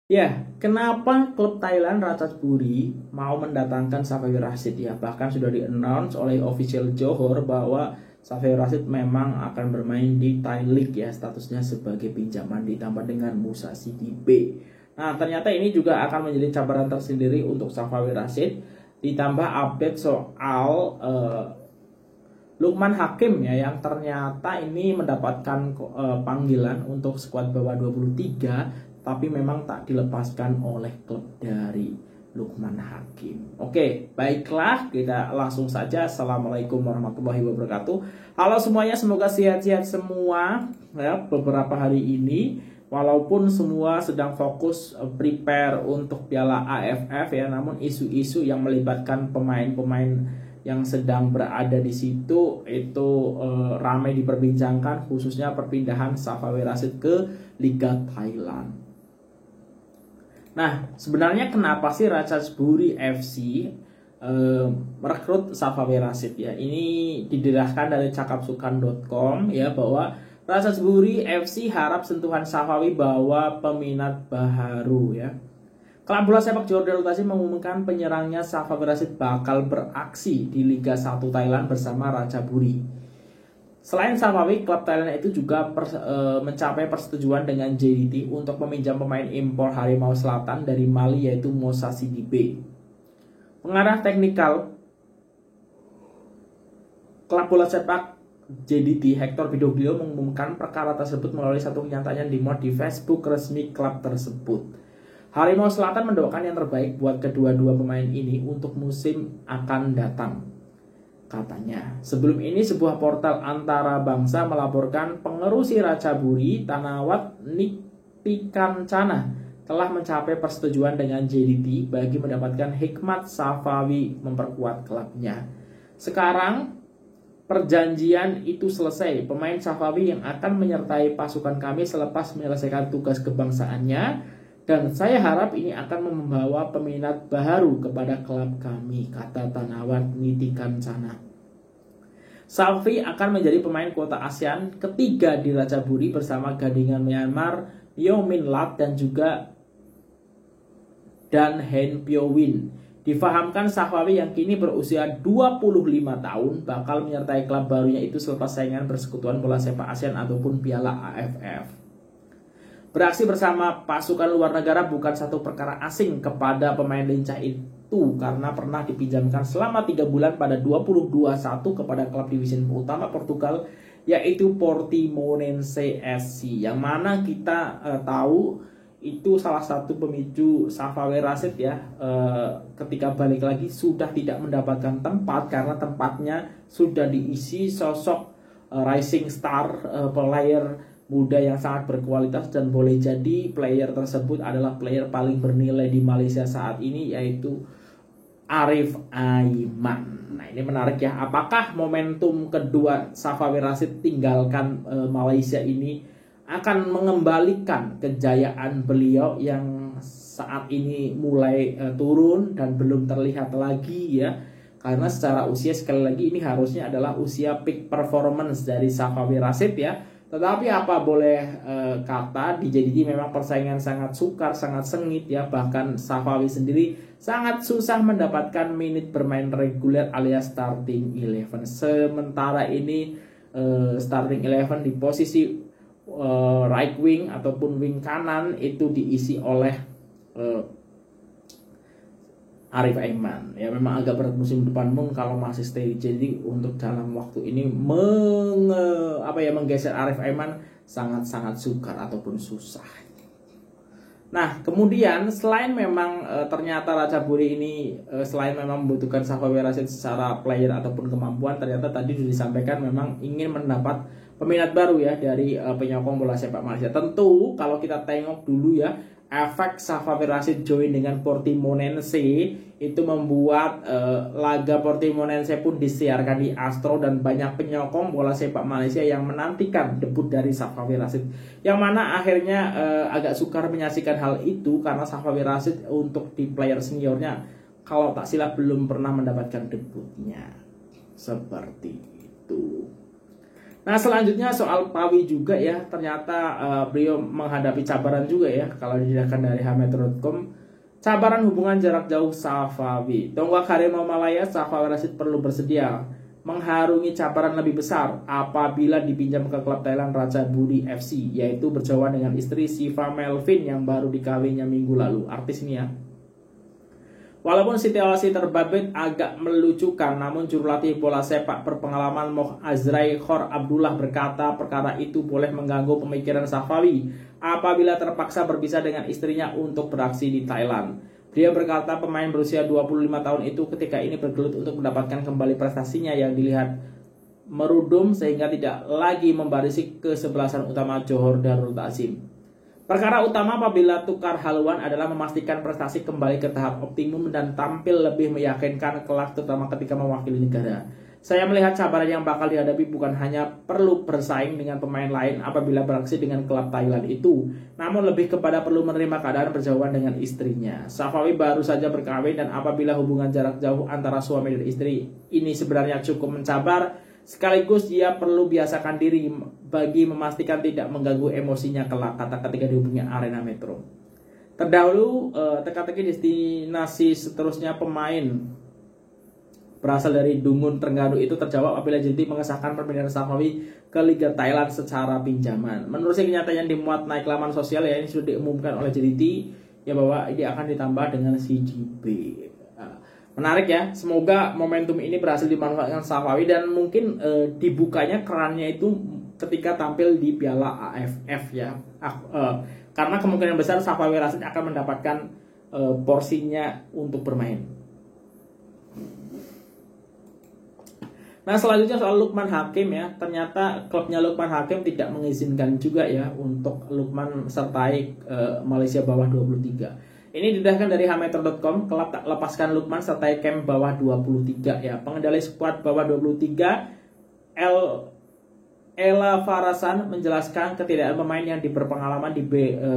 Ya, kenapa klub Thailand Ratchaburi mau mendatangkan Safawi Rashid ya? Bahkan sudah di-announce oleh official Johor bahwa Safawi Rashid memang akan bermain di Thai League ya, statusnya sebagai pinjaman ditambah dengan Musashi di B. Nah, ternyata ini juga akan menjadi cabaran tersendiri untuk Safawi Rashid. Ditambah update soal Lukman Hakim ya, yang ternyata ini mendapatkan panggilan untuk skuad bawah 23, tapi memang tak dilepaskan oleh klub dari Lukman Hakim. Oke, baiklah, kita langsung saja. Assalamualaikum warahmatullahi wabarakatuh. Halo semuanya, semoga sehat-sehat semua ya beberapa hari ini. Walaupun semua sedang fokus prepare untuk Piala AFF ya, namun isu-isu yang melibatkan pemain-pemain yang sedang berada di situ itu ramai diperbincangkan, khususnya perpindahan Safawi Rashid ke Liga Thailand. Nah, sebenarnya kenapa sih Ratchaburi FC merekrut Safawi Rashid ya? Ini diderahkan dari cakapsukan.com ya, bahwa Ratchaburi FC harap sentuhan Safawi bawa peminat baharu ya. Klub bola sepak Johor Darul Ta'zim mengumumkan penyerangnya Safawi Rashid bakal beraksi di Liga 1 Thailand bersama Ratchaburi. Selain Safawi, klub Thailand itu juga mencapai persetujuan dengan JDT untuk meminjam pemain impor Harimau Selatan dari Mali yaitu Musashi B. Pengarah teknikal klub bola sepak JDT Hector Bidoglio mengumumkan perkara tersebut melalui satu kenyataan di muat di Facebook resmi klub tersebut. Harimau Selatan mendoakan yang terbaik buat kedua-dua pemain ini untuk musim akan datang, katanya. Sebelum ini sebuah portal antara bangsa melaporkan pengerusi Ratchaburi Tanawat Nitikancana telah mencapai persetujuan dengan JDT bagi mendapatkan Hikmat Safawi memperkuat klubnya. Sekarang perjanjian itu selesai. Pemain Safawi yang akan menyertai pasukan kami selepas menyelesaikan tugas kebangsaannya, dan saya harap ini akan membawa peminat baru kepada klub kami, kata Tanawat Nitikancana. Safawi akan menjadi pemain kuota ASEAN ketiga di Ratchaburi bersama gandingan Myanmar Yeoh Min Lat dan juga Dan Hen Pyo Win. Difahamkan Safawi yang kini berusia 25 tahun bakal menyertai klub barunya itu selepas saingan persekutuan bola sepak ASEAN ataupun Piala AFF. Beraksi bersama pasukan luar negara bukan satu perkara asing kepada pemain lincah itu, karena pernah dipinjamkan selama 3 bulan pada 2021 kepada klub divisi utama Portugal yaitu Portimonense SC, yang mana kita tahu itu salah satu pemicu Safawi Rashid ya, ketika balik lagi sudah tidak mendapatkan tempat karena tempatnya sudah diisi sosok rising star, player muda yang sangat berkualitas, dan boleh jadi player tersebut adalah player paling bernilai di Malaysia saat ini yaitu Arif Aiman. Nah, ini menarik ya. Apakah momentum kedua Safawi Rashid tinggalkan Malaysia ini akan mengembalikan kejayaan beliau yang saat ini mulai turun dan belum terlihat lagi ya? Karena secara usia sekali lagi ini harusnya adalah usia peak performance dari Safawi Rashid ya. Tetapi apa boleh kata, di JDT memang persaingan sangat sukar, sangat sengit ya. Bahkan Safawi sendiri sangat susah mendapatkan menit bermain reguler alias starting 11. Sementara ini starting 11 di posisi right wing ataupun wing kanan itu diisi oleh Arif Aiman. Ya memang agak berat musim depan pun kalau masih stay. Jadi untuk dalam waktu ini menggeser Arif Aiman sangat-sangat sukar ataupun susah. Nah, kemudian selain memang ternyata Ratchaburi ini selain memang membutuhkan Safawi Rashid secara player ataupun kemampuan, ternyata tadi sudah disampaikan memang ingin mendapat peminat baru ya dari penyokong bola sepak Malaysia. Tentu kalau kita tengok dulu ya, efek Safawi Rashid join dengan Portimonense itu membuat laga Portimonense pun disiarkan di Astro, dan banyak penyokong bola sepak Malaysia yang menantikan debut dari Safawi Rashid, yang mana akhirnya agak sukar menyaksikan hal itu karena Safawi Rashid untuk di player seniornya kalau tak silap belum pernah mendapatkan debutnya seperti itu. Nah, selanjutnya soal Pawi juga ya, ternyata beliau menghadapi cabaran juga ya kalau dilihatkan dari Hametro.com. Cabaran hubungan jarak jauh Safawi. Tonggak Harimau Malaya, Safawi Rashid perlu bersedia mengharungi cabaran lebih besar apabila dipinjam ke klub Thailand Raja Buri FC, yaitu berjauhan dengan istri Siva Melvin yang baru dikawinnya minggu lalu. Artis ini ya. Walaupun situasi terbabit agak melucukan, namun jurulatih bola sepak berpengalaman Moh Azrai Khor Abdullah berkata perkara itu boleh mengganggu pemikiran Safawi apabila terpaksa berpisah dengan istrinya untuk beraksi di Thailand. Dia berkata pemain berusia 25 tahun itu ketika ini bergelut untuk mendapatkan kembali prestasinya yang dilihat merudum sehingga tidak lagi membarisi kesebelasan utama Johor Darul Ta'zim. Perkara utama apabila tukar haluan adalah memastikan prestasi kembali ke tahap optimum dan tampil lebih meyakinkan kelak terutama ketika mewakili negara. Saya melihat cabaran yang bakal dihadapi bukan hanya perlu bersaing dengan pemain lain apabila beraksi dengan klub Thailand itu, namun lebih kepada perlu menerima keadaan berjauhan dengan istrinya. Safawi baru saja berkawin dan apabila hubungan jarak jauh antara suami dan istri ini sebenarnya cukup mencabar, sekaligus dia perlu biasakan diri bagi memastikan tidak mengganggu emosinya kelak, kata ketika dihubungi Arena Metro. Terdahulu teka-teki destinasi seterusnya pemain berasal dari Dungun Terengganu itu terjawab apabila JT mengesahkan perpindahan Safawi ke Liga Thailand secara pinjaman. Menurut saya kenyataan yang dimuat naik laman sosial ya, ini sudah diumumkan oleh JT ya bahwa ini akan ditambah dengan CGB. Menarik ya, semoga momentum ini berhasil dimanfaatkan Safawi dan mungkin dibukanya kerannya itu ketika tampil di Piala AFF ya. Karena kemungkinan besar Safawi Rashid akan mendapatkan porsinya untuk bermain. Nah, selanjutnya soal Lukman Hakim ya, ternyata klubnya Lukman Hakim tidak mengizinkan juga ya untuk Lukman sertai Malaysia bawah 23. Ini didasarkan dari Hametro.com, klub tak lepaskan Lukman sertai camp bawah 23 ya. Pengendali skuad bawah 23 Ella Farasan menjelaskan ketidakadaan pemain yang berpengalaman di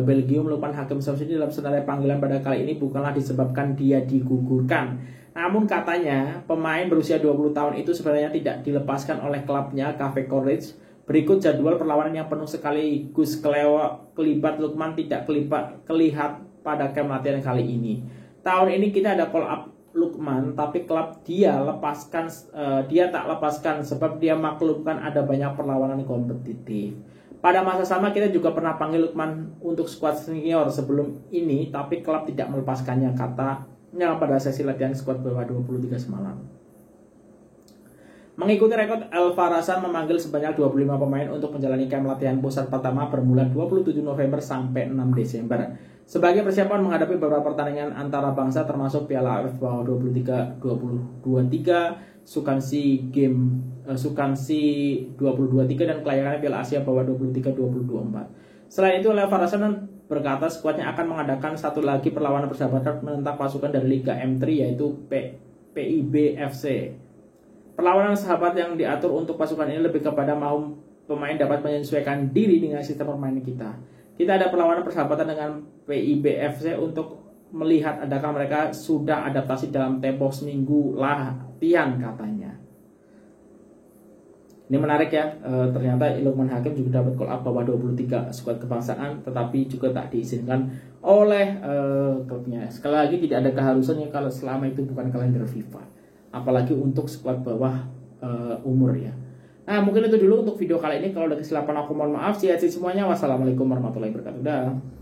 Belgium Lukman Hakim Samsudin dalam senada panggilan pada kali ini bukanlah disebabkan dia digugurkan. Namun katanya pemain berusia 20 tahun itu sebenarnya tidak dilepaskan oleh klubnya Cafe Courage. Berikut jadwal perlawanan yang penuh sekaligus kelibat Lukman tidak kelihat pada camp latihan kali ini. Tahun ini kita ada call up Lukman, tapi klub dia tak lepaskan sebab dia maklumkan ada banyak perlawanan kompetitif. Pada masa sama kita juga pernah panggil Lukman untuk skuad senior sebelum ini, tapi klub tidak melepaskannya, katanya pada sesi latihan skuad bawah 23 semalam. Mengikuti rekod, El Farasan memanggil sebanyak 25 pemain untuk menjalani camp latihan pusat pertama bermula 27 November sampai 6 Desember. Sebagai persiapan menghadapi beberapa pertandingan antara bangsa termasuk Piala AFF bawah 23 Sukansi 2023 dan kelayakan Piala Asia bawah 23 2024. Selain itu, El Farasan berkata skuadnya akan mengadakan satu lagi perlawanan persahabatan menentang pasukan dari Liga M3 yaitu PIB FC. Perlawanan sahabat yang diatur untuk pasukan ini lebih kepada mau pemain dapat menyesuaikan diri dengan sistem permainan kita. Kita ada perlawanan persahabatan dengan PIB FC untuk melihat adakah mereka sudah adaptasi dalam tempo seminggu latihan, katanya. Ini menarik ya, ternyata Lukman Hakim juga dapat call up bawah 23 skuad kebangsaan, tetapi juga tak diizinkan oleh klubnya. Sekali lagi tidak ada keharusan ya kalau selama itu bukan kalender FIFA, apalagi untuk skuad bawah umur ya. Nah, mungkin itu dulu untuk video kali ini. Kalau ada kesilapan aku mohon maaf. Sehat semuanya. Wassalamualaikum warahmatullahi wabarakatuh.